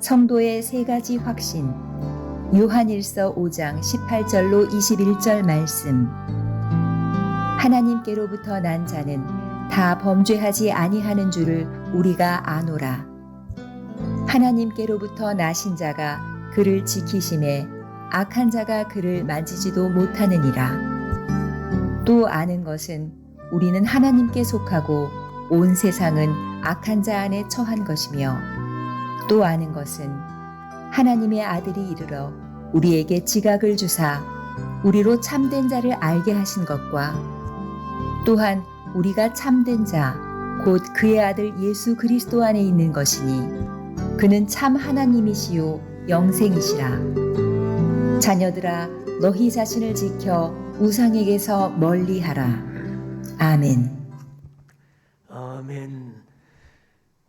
성도의 세 가지 확신. 요한일서 5장 18절로 21절 말씀. 하나님께로부터 난 자는 다 범죄하지 아니하는 줄을 우리가 아노라. 하나님께로부터 나신 자가 그를 지키심에 악한 자가 그를 만지지도 못하느니라. 또 아는 것은 우리는 하나님께 속하고 온 세상은 악한 자 안에 처한 것이며, 또 아는 것은 하나님의 아들이 이르러 우리에게 지각을 주사 우리로 참된 자를 알게 하신 것과, 또한 우리가 참된 자 곧 그의 아들 예수 그리스도 안에 있는 것이니 그는 참 하나님이시요 영생이시라. 자녀들아, 너희 자신을 지켜 우상에게서 멀리하라. 아멘. 아멘.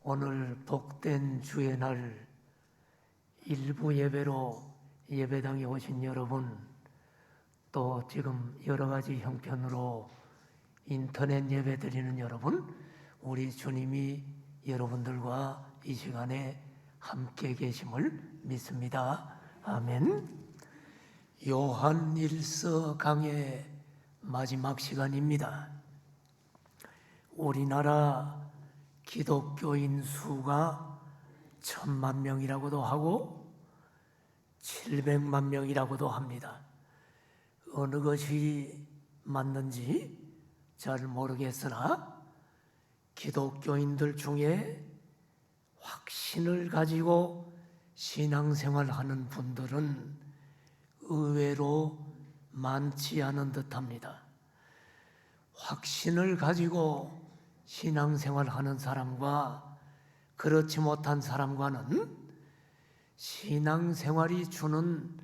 오늘 복된 주의 날 일부 예배로 예배당에 오신 여러분, 또 지금 여러 가지 형편으로 인터넷 예배 드리는 여러분, 우리 주님이 여러분들과 이 시간에 함께 계심을 믿습니다. 아멘. 요한일서 강의 마지막 시간입니다. 우리나라 기독교인 수가 1000만 명이라고도 하고 700만 명이라고도 합니다. 어느 것이 맞는지 잘 모르겠으나 기독교인들 중에 확신을 가지고 신앙생활하는 분들은 의외로 많지 않은 듯합니다. 확신을 가지고 신앙생활하는 사람과 그렇지 못한 사람과는 신앙생활이 주는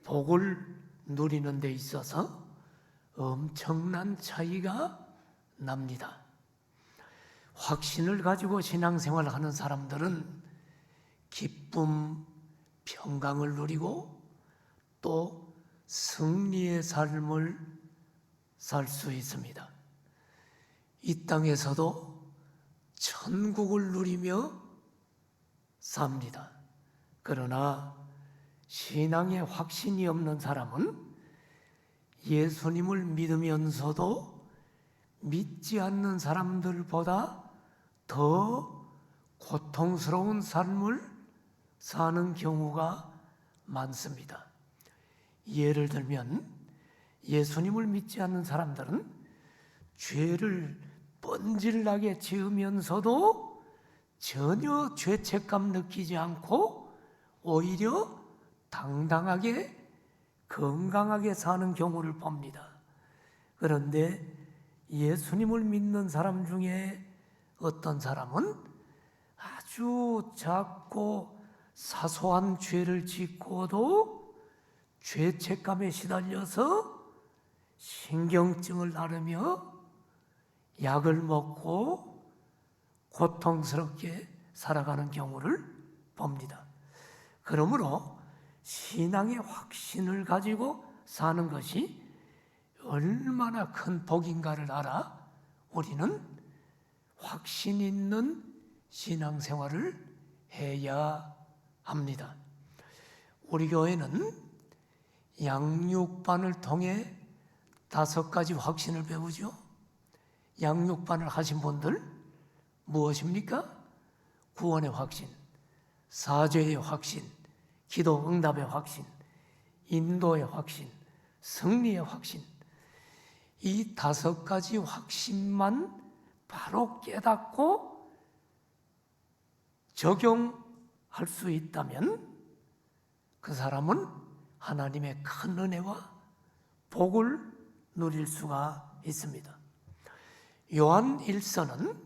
복을 누리는 데 있어서 엄청난 차이가 납니다. 확신을 가지고 신앙생활을 하는 사람들은 기쁨, 평강을 누리고 또 승리의 삶을 살 수 있습니다. 이 땅에서도 천국을 누리며 삽니다. 그러나 신앙에 확신이 없는 사람은 예수님을 믿으면서도 믿지 않는 사람들보다 더 고통스러운 삶을 사는 경우가 많습니다. 예를 들면 예수님을 믿지 않는 사람들은 죄를 뻔질나게 지으면서도 전혀 죄책감 느끼지 않고 오히려 당당하게 건강하게 사는 경우를 봅니다. 그런데 예수님을 믿는 사람 중에 어떤 사람은 아주 작고 사소한 죄를 짓고도 죄책감에 시달려서 신경증을 앓으며 약을 먹고 고통스럽게 살아가는 경우를 봅니다. 그러므로 신앙의 확신을 가지고 사는 것이 얼마나 큰 복인가를 알아 우리는 확신 있는 신앙생활을 해야 합니다. 우리 교회는 양육반을 통해 5가지 확신을 배우죠. 양육반을 하신 분들 무엇입니까? 구원의 확신, 사죄의 확신, 기도 응답의 확신, 인도의 확신, 승리의 확신. 이 5가지 확신만 바로 깨닫고 적용할 수 있다면 그 사람은 하나님의 큰 은혜와 복을 누릴 수가 있습니다. 요한 1서는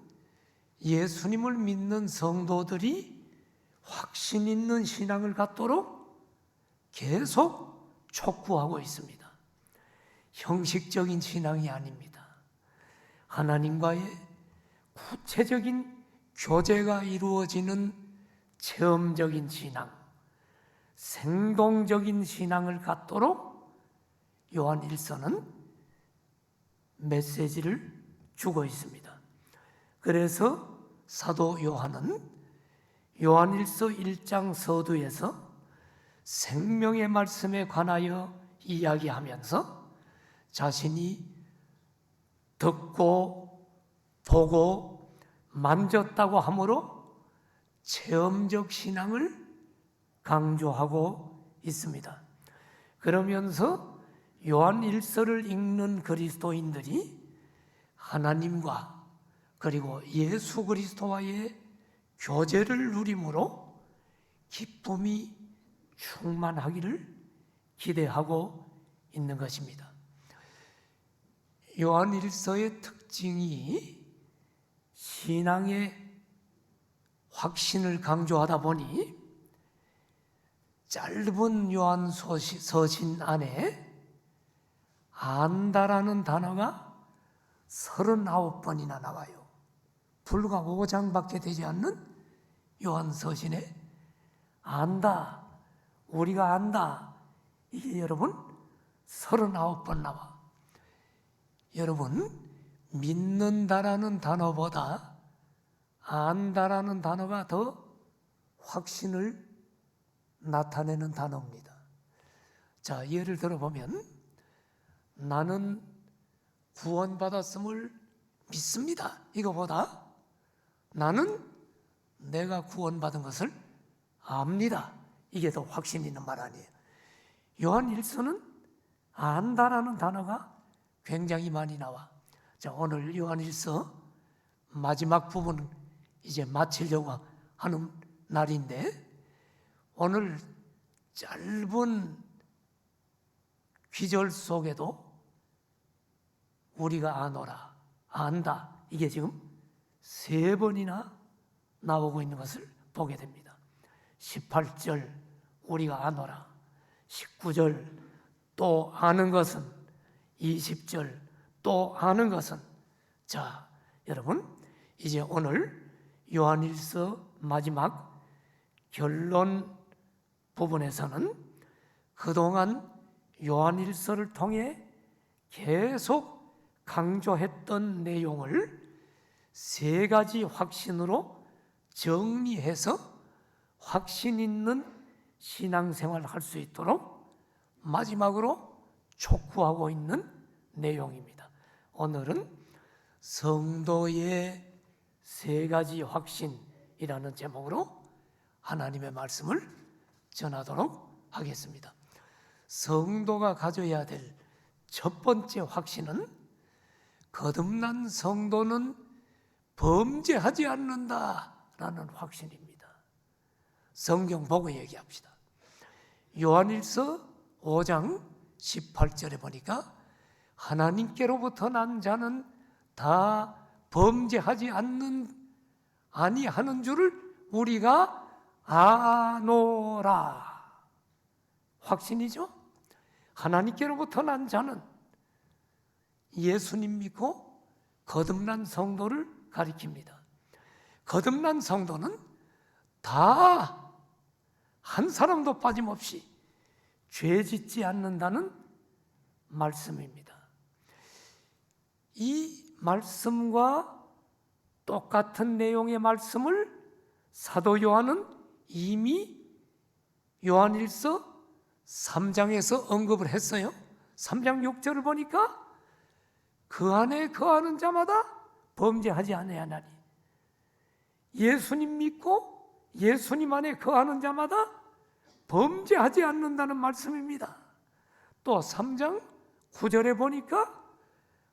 예수님을 믿는 성도들이 확신 있는 신앙을 갖도록 계속 촉구하고 있습니다. 형식적인 신앙이 아닙니다. 하나님과의 구체적인 교제가 이루어지는 체험적인 신앙, 생동적인 신앙을 갖도록 요한 1서는 메시지를 주고 있습니다. 그래서 사도 요한은 요한일서 1장 서두에서 생명의 말씀에 관하여 이야기하면서 자신이 듣고 보고 만졌다고 하므로 체험적 신앙을 강조하고 있습니다. 그러면서 요한일서를 읽는 그리스도인들이 하나님과 그리고 예수 그리스도와의 교제를 누림으로 기쁨이 충만하기를 기대하고 있는 것입니다. 요한일서의 특징이 신앙의 확신을 강조하다 보니 짧은 요한 서신 안에 안다라는 단어가 39번이나 나와요. 불과 5장밖에 되지 않는 요한 서신에 안다, 우리가 안다, 이게 여러분 39번 나와. 여러분, 믿는다라는 단어보다 안다라는 단어가 더 확신을 나타내는 단어입니다. 자, 예를 들어보면 나는 구원받았음을 믿습니다. 이거보다 나는 내가 구원받은 것을 압니다. 이게 더 확신 있는 말 아니에요. 요한일서는 안다라는 단어가 굉장히 많이 나와. 자, 오늘 요한일서 마지막 부분 이제 마치려고 하는 날인데 오늘 짧은 귀절 속에도 우리가 아노라, 안다, 이게 지금 3번이나 나오고 있는 것을 보게 됩니다. 18절 우리가 아노라, 19절 또 아는 것은, 20절 또 아는 것은. 자, 여러분, 이제 오늘 요한일서 마지막 결론 부분에서는 그동안 요한일서를 통해 계속 강조했던 내용을 3가지 확신으로 정리해서 확신 있는 신앙생활을 할 수 있도록 마지막으로 촉구하고 있는 내용입니다. 오늘은 성도의 3가지 확신이라는 제목으로 하나님의 말씀을 전하도록 하겠습니다. 성도가 가져야 될 첫 번째 확신은 거듭난 성도는 범죄하지 않는다라는 확신입니다. 성경 보고 얘기합시다. 요한일서 5장 18절에 보니까 하나님께로부터 난 자는 다 범죄하지 아니하는 줄을 우리가 아노라. 확신이죠? 하나님께로부터 난 자는 예수님 믿고 거듭난 성도를 가리킵니다. 거듭난 성도는 다 한 사람도 빠짐없이 죄 짓지 않는다는 말씀입니다. 이 말씀과 똑같은 내용의 말씀을 사도 요한은 이미 요한일서 3장에서 언급을 했어요. 3장 6절을 보니까 그 안에 거하는 자마다 범죄하지 아니하나니, 예수님 믿고 예수님 안에 거하는 자마다 범죄하지 않는다는 말씀입니다. 또 3장 9절에 보니까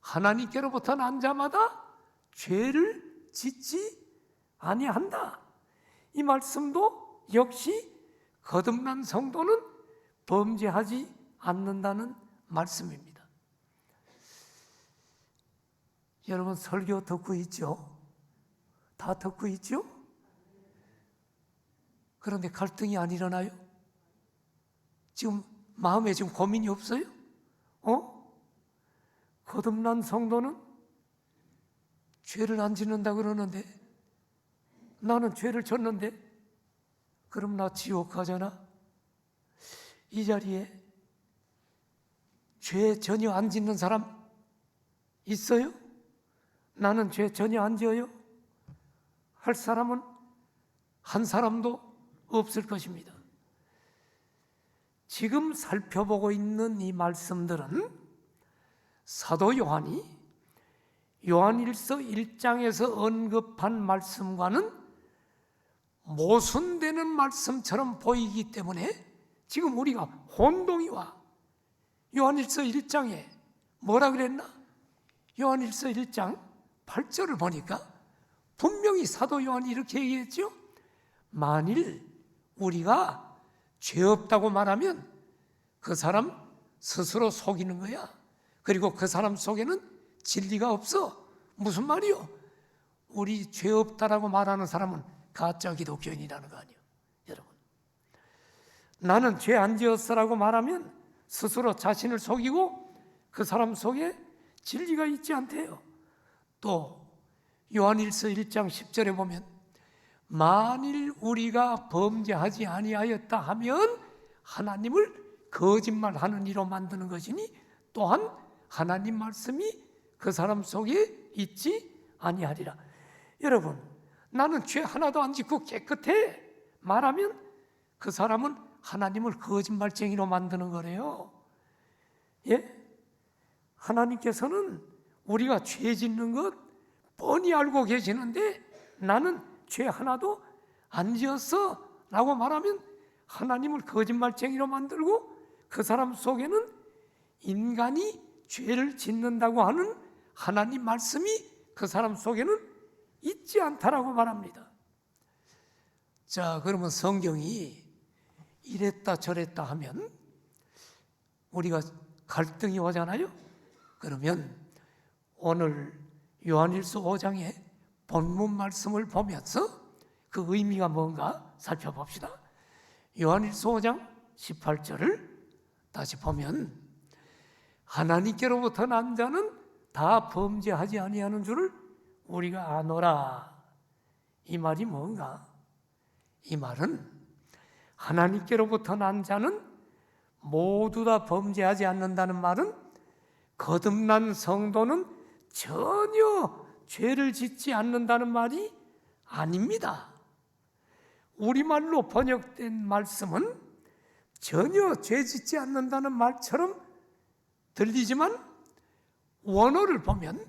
하나님께로부터 난 자마다 죄를 짓지 아니한다. 이 말씀도 역시 거듭난 성도는 범죄하지 않는다는 말씀입니다. 여러분, 설교 듣고 있죠? 다 듣고 있죠? 그런데 갈등이 안 일어나요? 지금 마음에 지금 고민이 없어요? 거듭난 성도는 죄를 안 짓는다 그러는데 나는 죄를 졌는데 그럼 나 지옥 가잖아? 이 자리에 죄 전혀 안 짓는 사람 있어요? 나는 죄 전혀 안 지어요? 할 사람은 한 사람도 없을 것입니다. 지금 살펴보고 있는 이 말씀들은 사도 요한이 요한일서 1장에서 언급한 말씀과는 모순되는 말씀처럼 보이기 때문에 지금 우리가 혼동이 와. 요한일서 1장에 뭐라 그랬나? 요한일서 1장 8절을 보니까 분명히 사도 요한이 이렇게 얘기했죠. 만일 우리가 죄 없다고 말하면 그 사람 스스로 속이는 거야. 그리고 그 사람 속에는 진리가 없어. 무슨 말이요? 우리 죄 없다라고 말하는 사람은 가짜 기독교인이라는 거 아니에요, 여러분. 나는 죄 안 지었어라고 말하면 스스로 자신을 속이고 그 사람 속에 진리가 있지 않대요. 또 요한일서 1장 10절에 보면 만일 우리가 범죄하지 아니하였다 하면 하나님을 거짓말하는 이로 만드는 것이니 또한 하나님 말씀이 그 사람 속에 있지 아니하리라. 여러분, 나는 죄 하나도 안 짓고 깨끗해 말하면 그 사람은 하나님을 거짓말쟁이로 만드는 거래요. 예? 하나님께서는 우리가 죄 짓는 것 뻔히 알고 계시는데 나는 죄 하나도 안 지었어 라고 말하면 하나님을 거짓말쟁이로 만들고 그 사람 속에는 인간이 죄를 짓는다고 하는 하나님 말씀이 그 사람 속에는 있지 않다라고 말합니다. 자, 그러면 성경이 이랬다 저랬다 하면 우리가 갈등이 오잖아요. 그러면 오늘 요한일서 5장의 본문 말씀을 보면서 그 의미가 뭔가 살펴봅시다. 요한일서 5장 18절을 다시 보면 하나님께로부터 난 자는 다 범죄하지 아니하는 줄을 우리가 아노라. 이 말이 뭔가? 이 말은 하나님께로부터 난 자는 모두 다 범죄하지 않는다는 말은 거듭난 성도는 전혀 죄를 짓지 않는다는 말이 아닙니다. 우리말로 번역된 말씀은 전혀 죄 짓지 않는다는 말처럼 들리지만 원어를 보면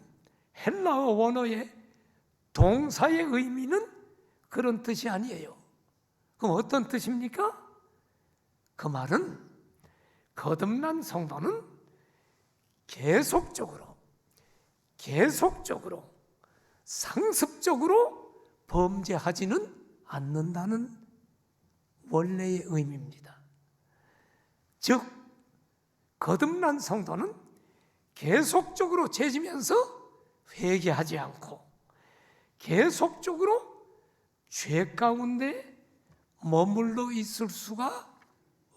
헬라어 원어의 동사의 의미는 그런 뜻이 아니에요. 그럼 어떤 뜻입니까? 그 말은 거듭난 성도는 계속적으로 상습적으로 범죄하지는 않는다는 원래의 의미입니다. 즉 거듭난 성도는 계속적으로 죄지면서 회개하지 않고 계속적으로 죄 가운데 머물러 있을 수가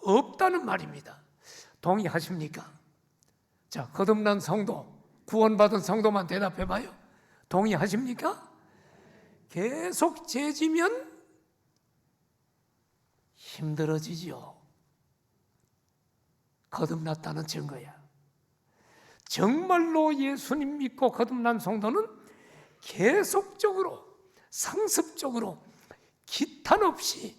없다는 말입니다. 동의하십니까? 자, 거듭난 성도, 구원받은 성도만 대답해 봐요. 동의하십니까? 계속 죄지면 힘들어지죠. 거듭났다는 증거야. 정말로 예수님 믿고 거듭난 성도는 계속적으로 상습적으로 기탄 없이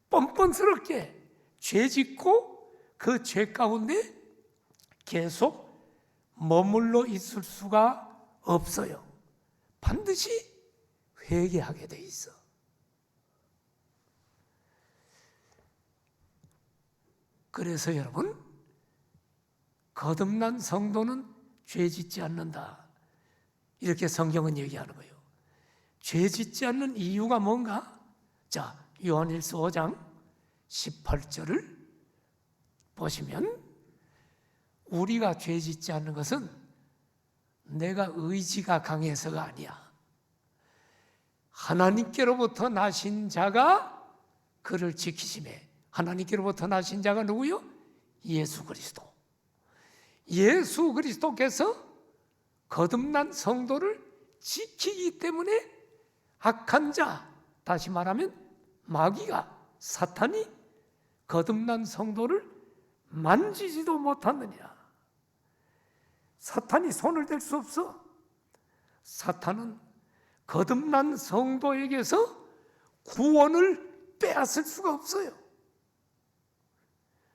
뻔뻔스럽게 죄짓고 그 죄 가운데 계속 머물러 있을 수가 없어요. 반드시 회개하게 돼 있어. 그래서 여러분, 거듭난 성도는 죄 짓지 않는다. 이렇게 성경은 얘기하는 거예요. 죄 짓지 않는 이유가 뭔가? 자, 요한일서 5장 18절을 보시면 우리가 죄 짓지 않는 것은 내가 의지가 강해서가 아니야. 하나님께로부터 나신 자가 그를 지키심에. 하나님께로부터 나신 자가 누구요? 예수 그리스도. 예수 그리스도께서 거듭난 성도를 지키기 때문에 악한 자, 다시 말하면 마귀가, 사탄이 거듭난 성도를 만지지도 못하느냐. 사탄이 손을 댈 수 없어. 사탄은 거듭난 성도에게서 구원을 빼앗을 수가 없어요.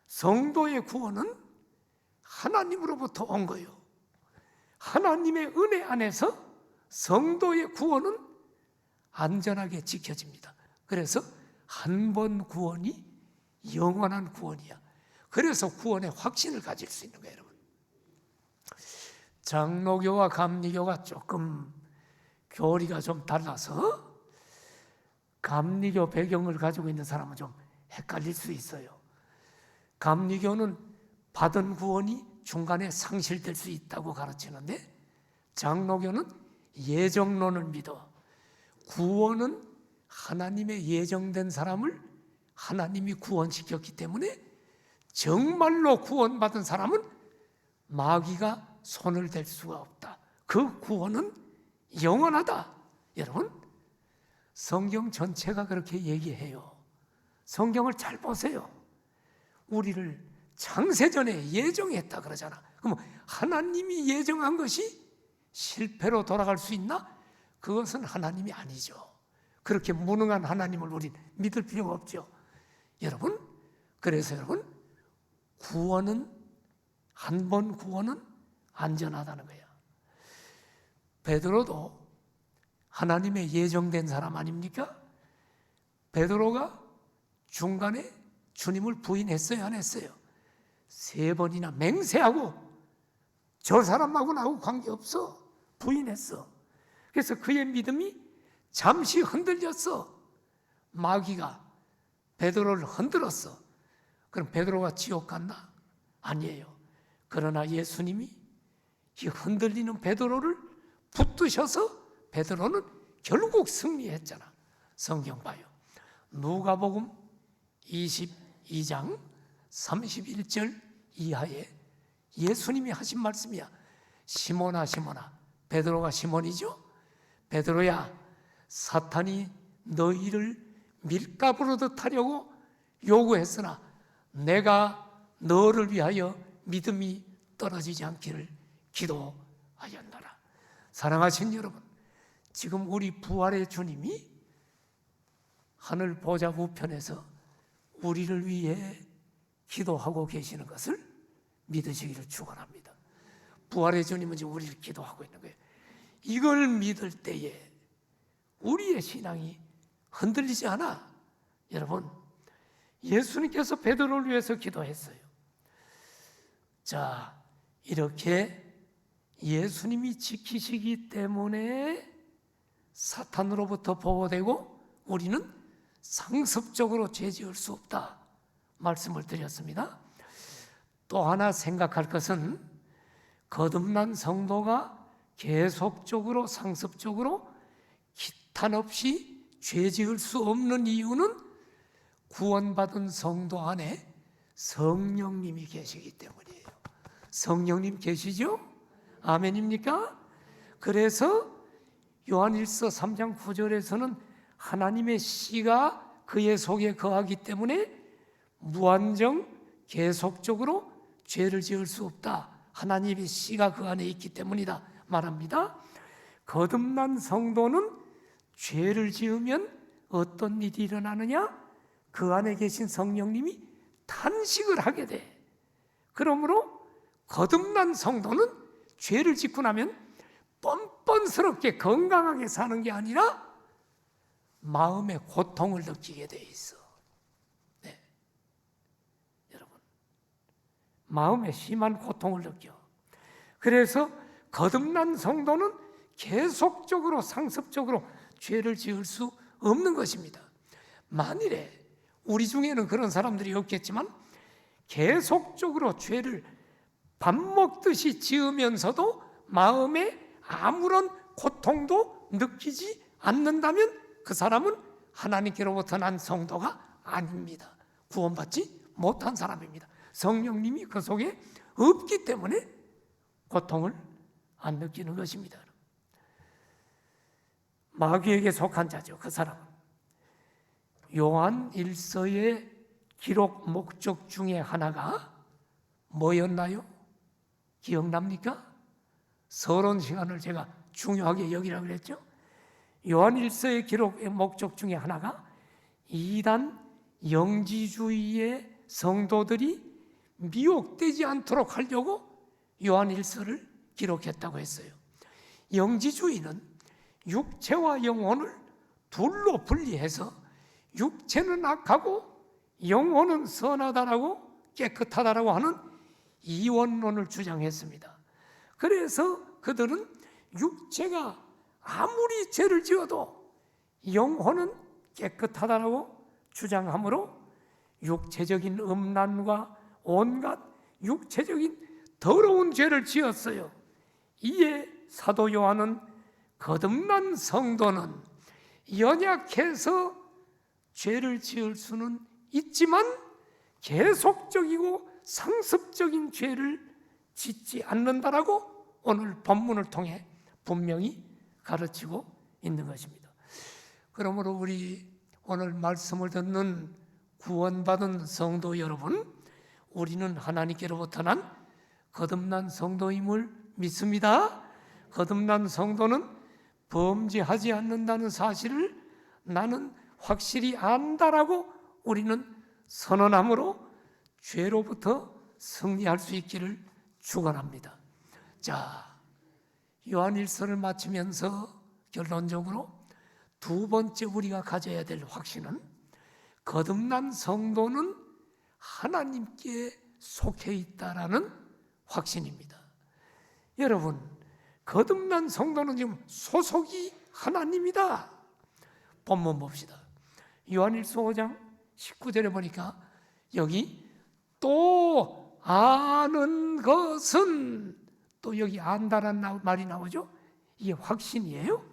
성도의 구원은 하나님으로부터 온 거예요. 하나님의 은혜 안에서 성도의 구원은 안전하게 지켜집니다. 그래서 한 번 구원이 영원한 구원이야. 그래서 구원의 확신을 가질 수 있는 거예요, 여러분. 장로교와 감리교가 조금 교리가 좀 달라서 감리교 배경을 가지고 있는 사람은 좀 헷갈릴 수 있어요. 감리교는 받은 구원이 중간에 상실될 수 있다고 가르치는데, 장로교는 예정론을 믿어. 구원은 하나님의 예정된 사람을 하나님이 구원시켰기 때문에 정말로 구원받은 사람은 마귀가 손을 댈 수가 없다. 그 구원은 영원하다. 여러분, 성경 전체가 그렇게 얘기해요. 성경을 잘 보세요. 우리를 창세전에 예정했다 그러잖아. 그럼 하나님이 예정한 것이 실패로 돌아갈 수 있나? 그것은 하나님이 아니죠. 그렇게 무능한 하나님을 우린 믿을 필요가 없죠. 여러분, 그래서 여러분, 구원은, 한 번 구원은 안전하다는 거야. 베드로도 하나님의 예정된 사람 아닙니까? 베드로가 중간에 주님을 부인했어요, 안 했어요? 3번이나 맹세하고 저 사람하고 나하고 관계없어 부인했어. 그래서 그의 믿음이 잠시 흔들렸어. 마귀가 베드로를 흔들었어. 그럼 베드로가 지옥 갔나? 아니에요. 그러나 예수님이 이 흔들리는 베드로를 붙드셔서 베드로는 결국 승리했잖아. 성경 봐요. 누가복음 22장 31절 이하에 예수님이 하신 말씀이야. 시몬아 시몬아, 베드로가 시몬이죠. 베드로야, 사탄이 너희를 밀가부르듯 하려고 요구했으나 내가 너를 위하여 믿음이 떨어지지 않기를 기도하였노라. 사랑하신 여러분, 지금 우리 부활의 주님이 하늘 보좌 우편에서 우리를 위해 기도하고 계시는 것을 믿으시기를 축원합니다. 부활의 주님은 지금 우리를 기도하고 있는 거예요. 이걸 믿을 때에 우리의 신앙이 흔들리지 않아. 여러분, 예수님께서 베드로를 위해서 기도했어요. 자, 이렇게 예수님이 지키시기 때문에 사탄으로부터 보호되고 우리는 상습적으로 죄 지을 수 없다 말씀을 드렸습니다. 또 하나 생각할 것은, 거듭난 성도가 계속적으로 상습적으로 기탄 없이 죄 지을 수 없는 이유는 구원받은 성도 안에 성령님이 계시기 때문이에요. 성령님 계시죠? 아멘입니까? 그래서 요한일서 3장 9절에서는 하나님의 씨가 그의 속에 거하기 때문에 무한정 계속적으로 죄를 지을 수 없다. 하나님의 씨가 그 안에 있기 때문이다 말합니다. 거듭난 성도는 죄를 지으면 어떤 일이 일어나느냐? 그 안에 계신 성령님이 탄식을 하게 돼. 그러므로 거듭난 성도는 죄를 짓고 나면 뻔뻔스럽게 건강하게 사는 게 아니라 마음의 고통을 느끼게 돼 있어. 네. 여러분, 마음에 심한 고통을 느껴. 그래서 거듭난 성도는 계속적으로 상습적으로 죄를 지을 수 없는 것입니다. 만일에 우리 중에는 그런 사람들이 없겠지만 계속적으로 죄를 밥 먹듯이 지으면서도 마음에 아무런 고통도 느끼지 않는다면 그 사람은 하나님께로부터 난 성도가 아닙니다. 구원받지 못한 사람입니다. 성령님이 그 속에 없기 때문에 고통을 안 느끼는 것입니다. 마귀에게 속한 자죠, 그 사람은. 요한 1서의 기록 목적 중에 하나가 뭐였나요? 기억납니까? 서론 시간을 제가 중요하게 여기라고 그랬죠. 요한 1서의 기록의 목적 중에 하나가 이단 영지주의의 성도들이 미혹되지 않도록 하려고 요한일서를 기록했다고 했어요. 영지주의는 육체와 영혼을 둘로 분리해서 육체는 악하고 영혼은 선하다라고 깨끗하다라고 하는 이원론을 주장했습니다. 그래서 그들은 육체가 아무리 죄를 지어도 영혼은 깨끗하다라고 주장하므로 육체적인 음란과 온갖 육체적인 더러운 죄를 지었어요. 이에 사도 요한은 거듭난 성도는 연약해서 죄를 지을 수는 있지만 계속적이고 상습적인 죄를 짓지 않는다라고 오늘 본문을 통해 분명히 가르치고 있는 것입니다. 그러므로 우리 오늘 말씀을 듣는 구원받은 성도 여러분, 우리는 하나님께로부터 난 거듭난 성도임을 믿습니다. 거듭난 성도는 범죄하지 않는다는 사실을 나는 확실히 안다라고 우리는 선언함으로 죄로부터 승리할 수 있기를 축원합니다. 자, 요한일서를 마치면서 결론적으로 두 번째 우리가 가져야 될 확신은 거듭난 성도는 하나님께 속해 있다라는 확신입니다. 여러분, 거듭난 성도는 지금 소속이 하나님이다. 본문 봅시다. 요한일서 5장 19절에 보니까 여기 또 아는 것은, 또 여기 안다라는 말이 나오죠. 이게 확신이에요.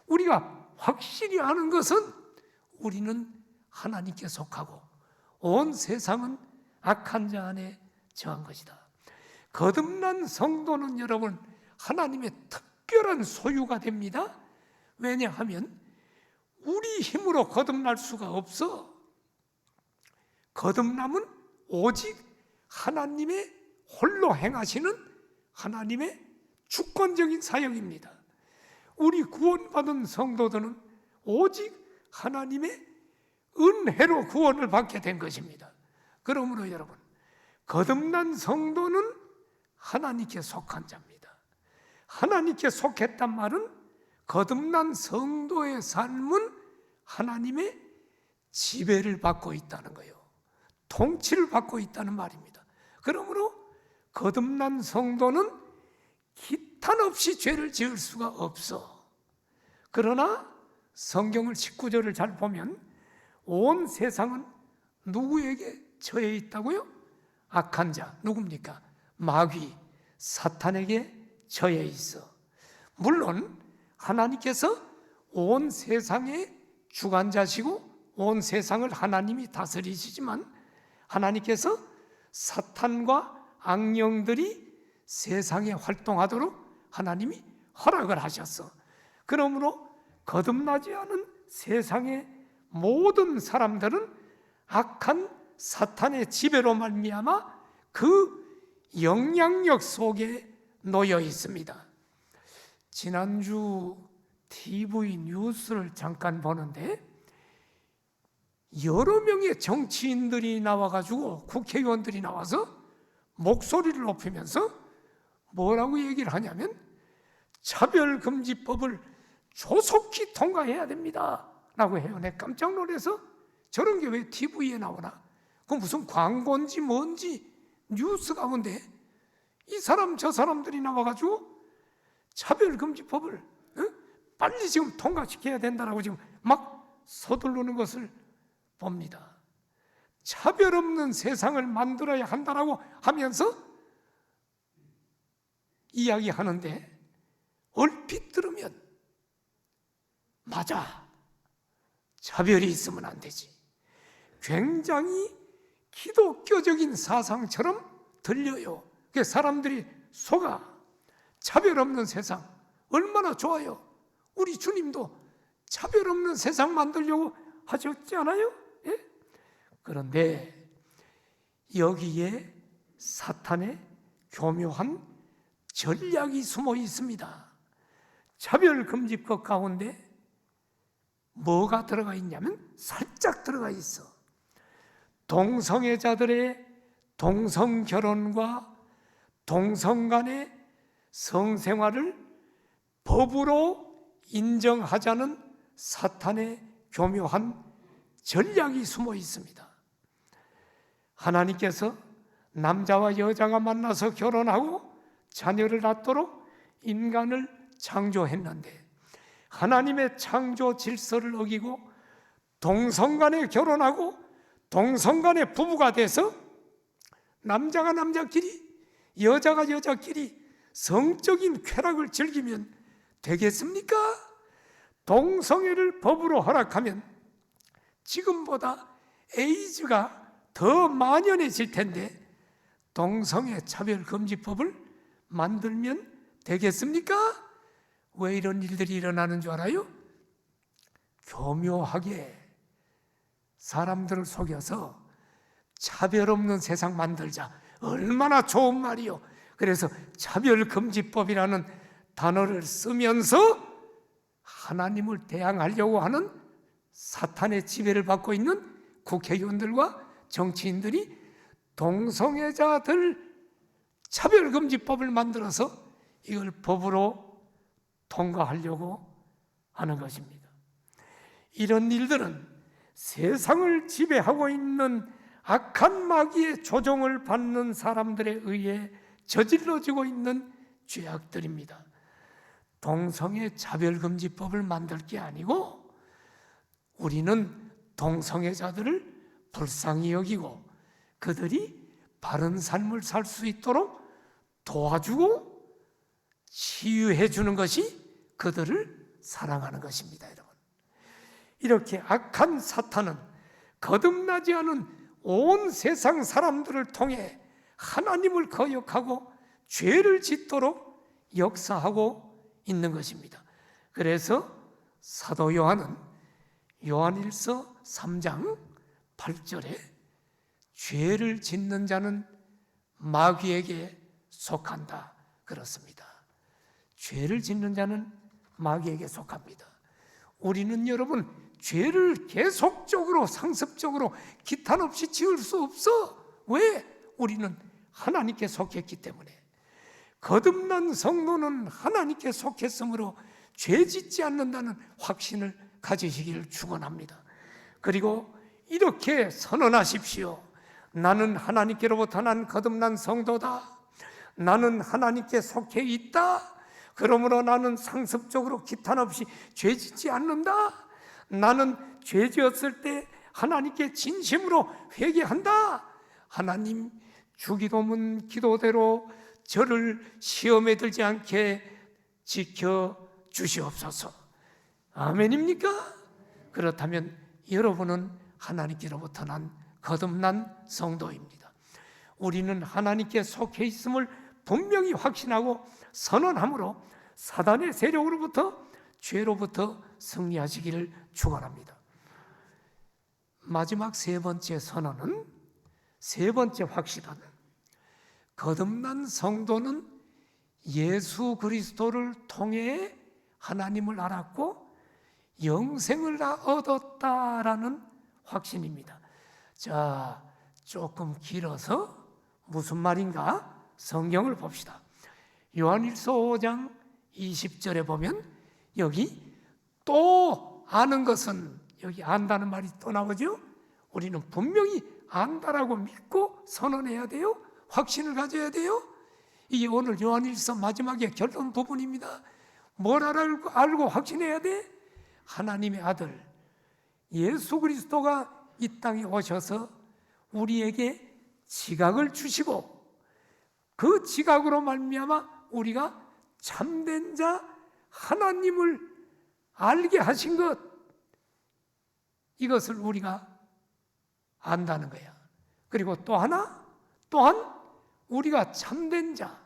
우리가 확실히 아는 것은 우리는 하나님께 속하고 온 세상은 악한 자 안에 처한 것이다. 거듭난 성도는 여러분 하나님의 특별한 소유가 됩니다. 왜냐하면 우리 힘으로 거듭날 수가 없어. 거듭남은 오직 하나님의 홀로 행하시는 하나님의 주권적인 사역입니다. 우리 구원받은 성도들은 오직 하나님의 은혜로 구원을 받게 된 것입니다. 그러므로 여러분, 거듭난 성도는 하나님께 속한 자입니다. 하나님께 속했단 말은 거듭난 성도의 삶은 하나님의 지배를 받고 있다는 거예요. 통치를 받고 있다는 말입니다. 그러므로 거듭난 성도는 기탄 없이 죄를 지을 수가 없어. 그러나 성경을 19절을 잘 보면 온 세상은 누구에게 처해 있다고요? 악한 자, 누굽니까? 마귀, 사탄에게 처해 있어. 물론 하나님께서 온 세상의 주관자시고 온 세상을 하나님이 다스리시지만 하나님께서 사탄과 악령들이 세상에 활동하도록 하나님이 허락을 하셨어. 그러므로 거듭나지 않은 세상의 모든 사람들은 악한 사탄의 지배로 말미암아 그 영향력 속에 놓여 있습니다. 지난주 TV 뉴스를 잠깐 보는데 여러 명의 정치인들이 나와가지고 국회의원들이 나와서 목소리를 높이면서 뭐라고 얘기를 하냐면 차별금지법을 조속히 통과해야 됩니다 라고 해요. 내가 깜짝 놀라서 저런 게 왜 TV에 나오나? 그 무슨 광고인지 뭔지 뉴스 가운데 이 사람 저 사람들이 나와가지고 차별금지법을 빨리 지금 통과시켜야 된다라고 지금 막 서두르는 것을 봅니다. 차별 없는 세상을 만들어야 한다라고 하면서 이야기하는데 얼핏 들으면 맞아, 차별이 있으면 안 되지. 굉장히 기독교적인 사상처럼 들려요. 그 사람들이 속아. 차별 없는 세상 얼마나 좋아요. 우리 주님도 차별 없는 세상 만들려고 하셨지 않아요? 예? 그런데 여기에 사탄의 교묘한 전략이 숨어 있습니다. 차별금지법 가운데 뭐가 들어가 있냐면 살짝 들어가 있어. 동성애자들의 동성 결혼과 동성 간의 성생활을 법으로 인정하자는 사탄의 교묘한 전략이 숨어 있습니다. 하나님께서 남자와 여자가 만나서 결혼하고 자녀를 낳도록 인간을 창조했는데 하나님의 창조 질서를 어기고 동성간에 결혼하고 동성간에 부부가 돼서 남자가 남자끼리 여자가 여자끼리 성적인 쾌락을 즐기면 되겠습니까? 동성애를 법으로 허락하면 지금보다 에이즈가 더 만연해질 텐데 동성애 차별금지법을 만들면 되겠습니까? 왜 이런 일들이 일어나는 줄 알아요? 교묘하게 사람들을 속여서 차별 없는 세상 만들자. 얼마나 좋은 말이요. 그래서 차별금지법이라는 단어를 쓰면서 하나님을 대항하려고 하는 사탄의 지배를 받고 있는 국회의원들과 정치인들이 동성애자들 차별금지법을 만들어서 이걸 법으로 통과하려고 하는 것입니다. 이런 일들은 세상을 지배하고 있는 악한 마귀의 조종을 받는 사람들에 의해 저질러지고 있는 죄악들입니다. 동성애 차별금지법을 만들 게 아니고 우리는 동성애자들을 불쌍히 여기고 그들이 바른 삶을 살 수 있도록 도와주고 치유해 주는 것이 그들을 사랑하는 것입니다, 여러분. 이렇게 악한 사탄은 거듭나지 않은 온 세상 사람들을 통해 하나님을 거역하고 죄를 짓도록 역사하고 있는 것입니다. 그래서 사도 요한은 요한일서 3장 8절에 죄를 짓는 자는 마귀에게 속한다 그렇습니다. 죄를 짓는 자는 마귀에게 속합니다. 우리는 여러분 죄를 계속적으로 상습적으로 기탄 없이 지을 수 없어. 왜? 우리는 하나님께 속했기 때문에. 거듭난 성도는 하나님께 속했으므로 죄 짓지 않는다는 확신을 가지시기를 축원합니다. 그리고 이렇게 선언하십시오. 나는 하나님께로부터 난 거듭난 성도다. 나는 하나님께 속해 있다. 그러므로 나는 상습적으로 기탄 없이 죄 짓지 않는다. 나는 죄 지었을 때 하나님께 진심으로 회개한다. 하나님 주기도문 기도대로 저를 시험에 들지 않게 지켜 주시옵소서. 아멘입니까? 그렇다면 여러분은 하나님께로부터 난 거듭난 성도입니다. 우리는 하나님께 속해 있음을 분명히 확신하고 선언함으로 사단의 세력으로부터 죄로부터 승리하시기를 축원합니다. 마지막 세 번째 선언은 세 번째 확신은 거듭난 성도는 예수 그리스도를 통해 하나님을 알았고 영생을 얻었다라는 확신입니다. 자, 조금 길어서 무슨 말인가 성경을 봅시다. 요한일서 5장 20절에 보면 여기 또 아는 것은 여기 안다는 말이 또 나오죠. 우리는 분명히 안다라고 믿고 선언해야 돼요. 확신을 가져야 돼요. 이게 오늘 요한일서 마지막의 결론 부분입니다. 뭘 알고 확신해야 돼? 하나님의 아들 예수 그리스도가 이 땅에 오셔서 우리에게 지각을 주시고 그 지각으로 말미암아 우리가 참된 자 하나님을 알게 하신 것, 이것을 우리가 안다는 거야. 그리고 또 하나, 또한 우리가 참된 자,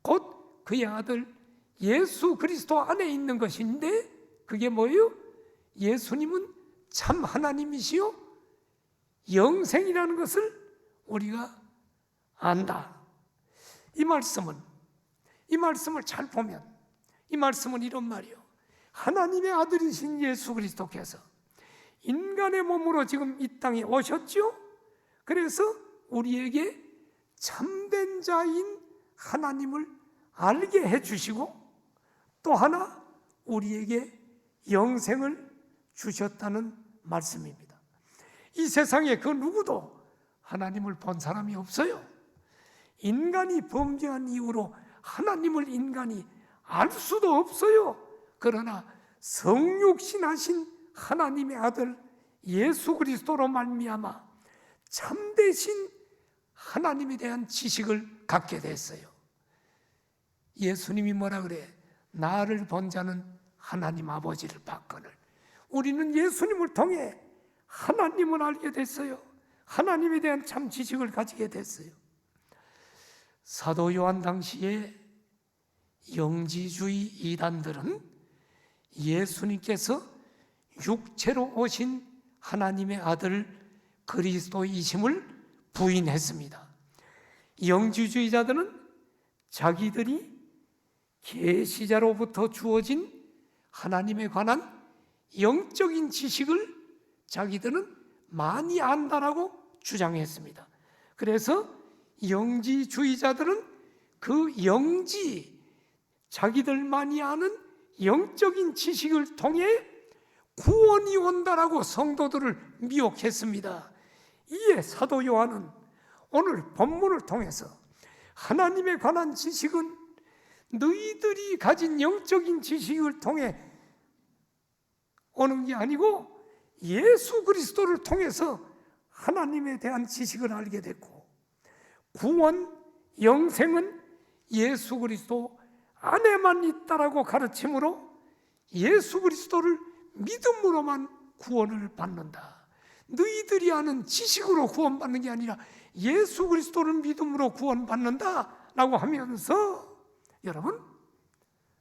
곧 그의 아들 예수 그리스도 안에 있는 것인데 그게 뭐예요? 예수님은 참 하나님이시요 영생이라는 것을 우리가 안다. 이 말씀을 잘 보면 이 말씀은 이런 말이요. 하나님의 아들이신 예수 그리스도께서 인간의 몸으로 지금 이 땅에 오셨죠. 그래서 우리에게 참된 자인 하나님을 알게 해주시고 또 하나 우리에게 영생을 주셨다는 말씀입니다. 이 세상에 그 누구도 하나님을 본 사람이 없어요. 인간이 범죄한 이후로 하나님을 인간이 알 수도 없어요. 그러나 성육신하신 하나님의 아들 예수 그리스도로 말미암아 참되신 하나님에 대한 지식을 갖게 됐어요. 예수님이 뭐라 그래? 나를 본 자는 하나님 아버지를 봤거늘. 우리는 예수님을 통해 하나님을 알게 됐어요. 하나님에 대한 참 지식을 가지게 됐어요. 사도 요한 당시에 영지주의 이단들은 예수님께서 육체로 오신 하나님의 아들 그리스도이심을 부인했습니다. 영지주의자들은 자기들이 계시자로부터 주어진 하나님에 관한 영적인 지식을 자기들은 많이 안다라고 주장했습니다. 그래서 영지주의자들은 그 자기들만이 아는 영적인 지식을 통해 구원이 온다라고 성도들을 미혹했습니다. 이에 사도 요한은 오늘 본문을 통해서 하나님에 관한 지식은 너희들이 가진 영적인 지식을 통해 오는 게 아니고 예수 그리스도를 통해서 하나님에 대한 지식을 알게 됐고, 구원, 영생은 예수 그리스도 안에만 있다라고 가르침으로 예수 그리스도를 믿음으로만 구원을 받는다. 너희들이 아는 지식으로 구원받는 게 아니라 예수 그리스도를 믿음으로 구원받는다라고 하면서, 여러분,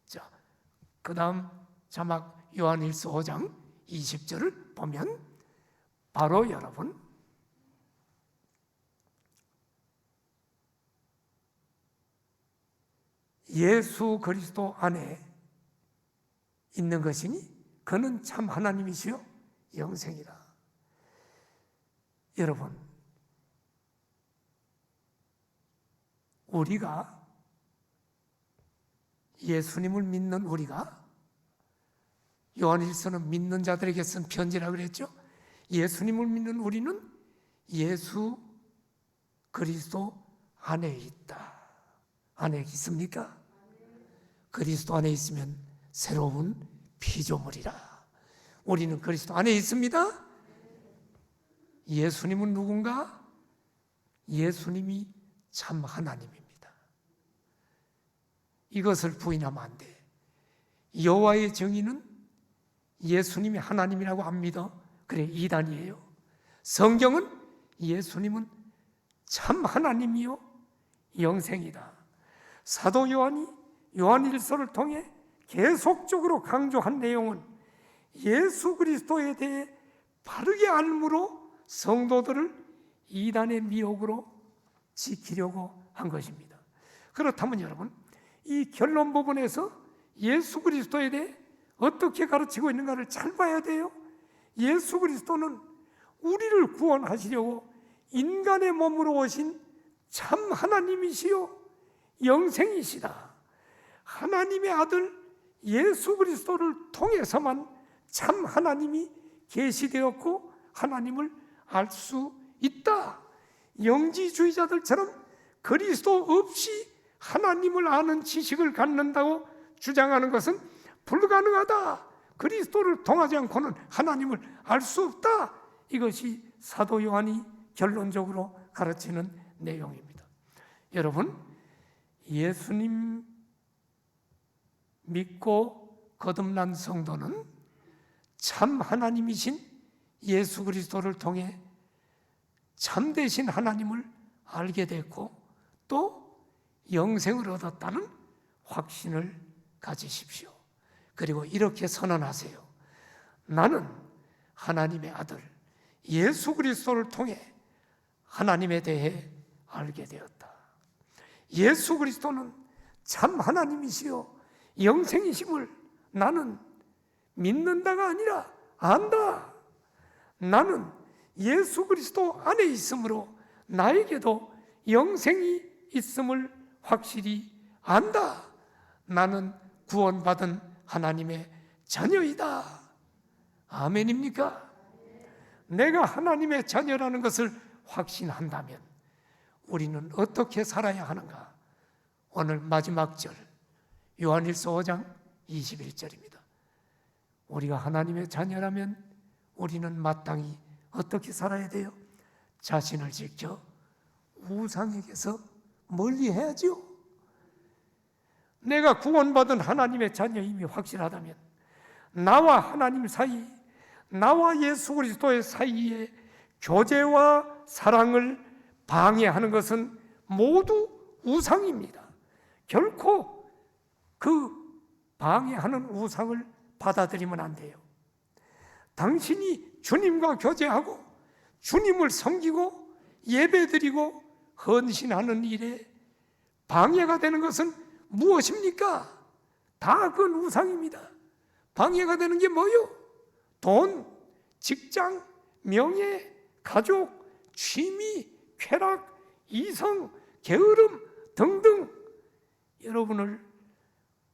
자, 그 다음 자막 요한일서 5장 20절을 보면 바로 여러분, 예수 그리스도 안에 있는 것이니 그는 참 하나님이시요 영생이라. 여러분, 우리가 예수님을 믿는 우리가, 요한일서는 믿는 자들에게 쓴 편지라고 그랬죠. 예수님을 믿는 우리는 예수 그리스도 안에 있다. 안에 있습니까? 그리스도 안에 있으면 새로운 피조물이라. 우리는 그리스도 안에 있습니다. 예수님은 누군가? 예수님이 참 하나님입니다. 이것을 부인하면 안 돼. 여호와의 정의는 예수님이 하나님이라고 안 믿어. 그래, 이단이에요. 성경은 예수님은 참 하나님이요 영생이다. 사도 요한이 요한일서를 통해 계속적으로 강조한 내용은 예수 그리스도에 대해 바르게 알므로 성도들을 이단의 미혹으로 지키려고 한 것입니다. 그렇다면 여러분, 이 결론 부분에서 예수 그리스도에 대해 어떻게 가르치고 있는가를 잘 봐야 돼요. 예수 그리스도는 우리를 구원하시려고 인간의 몸으로 오신 참 하나님이시요 영생이시다. 하나님의 아들 예수 그리스도를 통해서만 참 하나님이 계시되었고 하나님을 알 수 있다. 영지주의자들처럼 그리스도 없이 하나님을 아는 지식을 갖는다고 주장하는 것은 불가능하다. 그리스도를 통하지 않고는 하나님을 알 수 없다. 이것이 사도 요한이 결론적으로 가르치는 내용입니다. 여러분, 예수님 믿고 거듭난 성도는 참 하나님이신 예수 그리스도를 통해 참되신 하나님을 알게 됐고 또 영생을 얻었다는 확신을 가지십시오. 그리고 이렇게 선언하세요. 나는 하나님의 아들 예수 그리스도를 통해 하나님에 대해 알게 되었다. 예수 그리스도는 참 하나님이시요 영생이심을 나는 믿는다가 아니라 안다. 나는 예수 그리스도 안에 있으므로 나에게도 영생이 있음을 확실히 안다. 나는 구원받은 하나님의 자녀이다. 아멘입니까? 내가 하나님의 자녀라는 것을 확신한다면 우리는 어떻게 살아야 하는가? 오늘 마지막 절 요한일서 5장 21절입니다. 우리가 하나님의 자녀라면 우리는 마땅히 어떻게 살아야 돼요? 자신을 지켜 우상에게서 멀리 해야죠. 내가 구원받은 하나님의 자녀임이 확실하다면 나와 하나님 사이, 나와 예수 그리스도의 사이에 교제와 사랑을 방해하는 것은 모두 우상입니다. 결코 그 방해하는 우상을 받아들이면 안 돼요. 당신이 주님과 교제하고 주님을 섬기고 예배드리고 헌신하는 일에 방해가 되는 것은 무엇입니까? 다 그건 우상입니다. 방해가 되는 게 뭐요? 돈, 직장, 명예, 가족, 취미, 쾌락, 이성, 게으름 등등 여러분을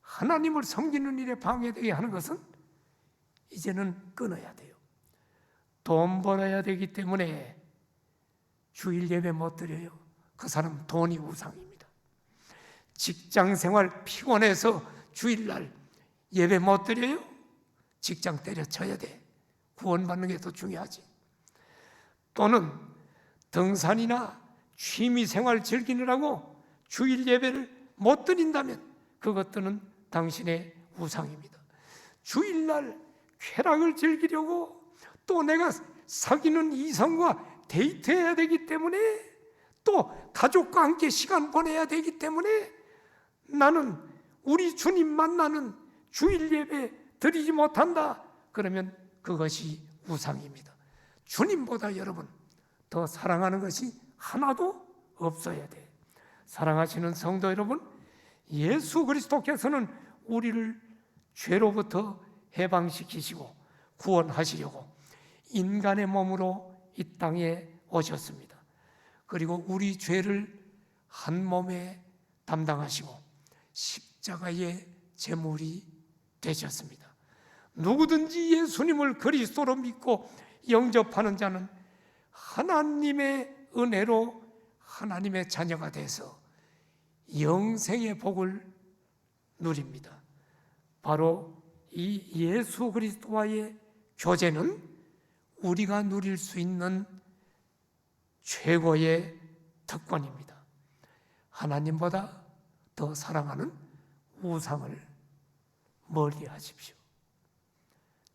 하나님을 섬기는 일에 방해되게 하는 것은 이제는 끊어야 돼요. 돈 벌어야 되기 때문에 주일 예배 못 드려요. 그 사람 돈이 우상입니다. 직장 생활 피곤해서 주일날 예배 못 드려요. 직장 때려쳐야 돼. 구원받는 게 더 중요하지. 또는 등산이나 취미 생활 즐기느라고 주일 예배를 못 드린다면 그것들은 당신의 우상입니다. 주일날 쾌락을 즐기려고 또 내가 사귀는 이성과 데이트해야 되기 때문에 또 가족과 함께 시간 보내야 되기 때문에 나는 우리 주님 만나는 주일 예배 드리지 못한다. 그러면 그것이 우상입니다. 주님보다 여러분 더 사랑하는 것이 하나도 없어야 돼. 사랑하시는 성도 여러분, 예수 그리스도께서는 우리를 죄로부터 해방시키시고 구원하시려고 인간의 몸으로 이 땅에 오셨습니다. 그리고 우리 죄를 한 몸에 담당하시고 십자가의 제물이 되셨습니다. 누구든지 예수님을 그리스도로 믿고 영접하는 자는 하나님의 은혜로 하나님의 자녀가 돼서 영생의 복을 누립니다. 바로 이 예수 그리스도와의 교제는 우리가 누릴 수 있는 최고의 특권입니다. 하나님보다 더 사랑하는 우상을 멀리 하십시오.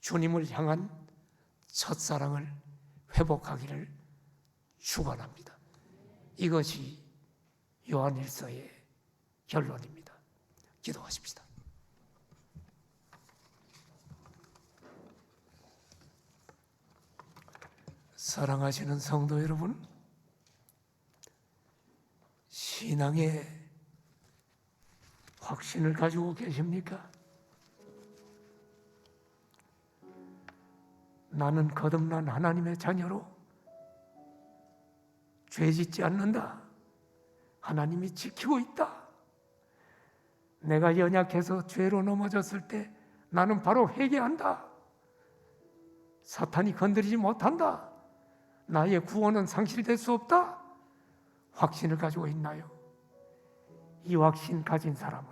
주님을 향한 첫사랑을 회복하기를 축원합니다. 이것이 요한일서의 결론입니다. 기도하십시다. 사랑하시는 성도 여러분, 신앙의 확신을 가지고 계십니까? 나는 거듭난 하나님의 자녀로 죄짓지 않는다. 하나님이 지키고 있다. 내가 연약해서 죄로 넘어졌을 때 나는 바로 회개한다. 사탄이 건드리지 못한다. 나의 구원은 상실될 수 없다. 확신을 가지고 있나요? 이 확신 가진 사람은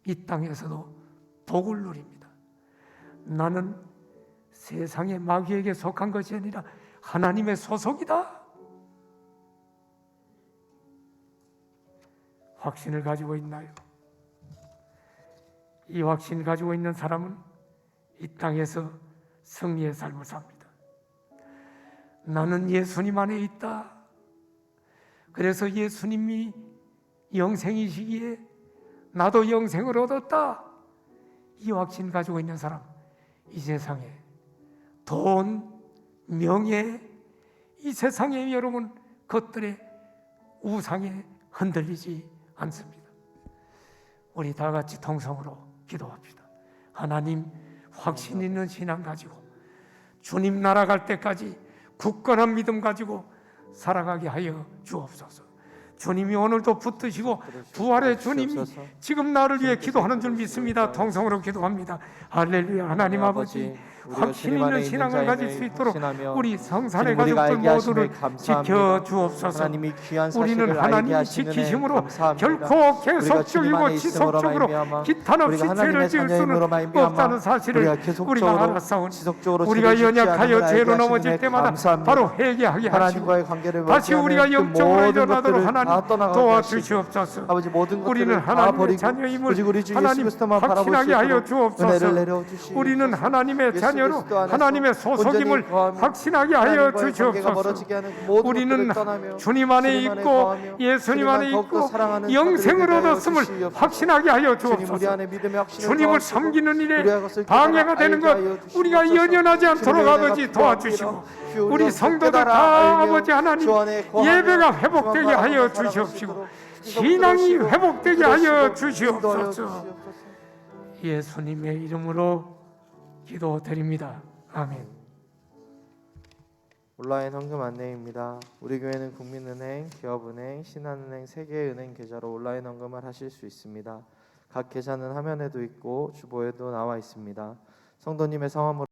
이 땅에서도 복을 누립니다. 나는 세상의 마귀에게 속한 것이 아니라 하나님의 소속이다. 확신을 가지고 있나요? 이 확신 가지고 있는 사람은 이 땅에서 승리의 삶을 삽니다. 나는 예수님 안에 있다. 그래서 예수님이 영생이시기에 나도 영생을 얻었다. 이 확신 가지고 있는 사람, 이 세상에 돈, 명예, 이 세상의 여러분 것들의 우상에 흔들리지 않습니다. 우리 다 같이 통성으로 기도합시다. 하나님, 확신 있는 신앙 가지고 주님 날아갈 때까지 굳건한 믿음 가지고 살아가게 하여 주옵소서. 주님이 오늘도 붙드시고 부활의 주님이 지금 나를 위해 기도하는 줄 믿습니다. 통성으로 기도합니다. 할렐루야. 하나님 아버지, 확신 있는 신앙을 가질 수 있도록 우리 성산의 가족들 모두를 지켜주옵소서. 우리는 하나님이 지키심으로 결코 계속적이고 지속적으로 기탄 없이 죄를 지을 수는 없다는 사실을 우리가 알았사오니 우리가 연약하여 죄로 넘어질 때마다 바로 회개하게 하시고 다시 우리가 영적으로 일어나도록 하나님 도와주시옵소서. 우리는 하나님의 자녀임을 하나님 확신하게 하여 주옵소서. 우리는 하나님의 자녀로 하나님의 소속임을 확신하게 하여 주시옵소서. 우리는 주님 안에 있고 예수님 안에 있고 영생을 얻었음을 확신하게 하여 주옵소서. 주님을 섬기는 일에 방해가 되는 것 우리가 연연하지 않도록 아버지 도와주시고 우리 성도들 다 아버지 하나님 예배가 회복되게 하여 주시옵시고 신앙이 회복되게 하여 주시옵소서. 예수님의 이름으로 기도드립니다. 아멘. 온라인 헌금 안내입니다. 우리 교회는 국민은행, 기업은행, 신한은행 3개의 은행 계좌로 온라인 헌금을 하실 수 있습니다. 각 계좌는 화면에도 있고 주보에도 나와 있습니다. 성도님의 성함으로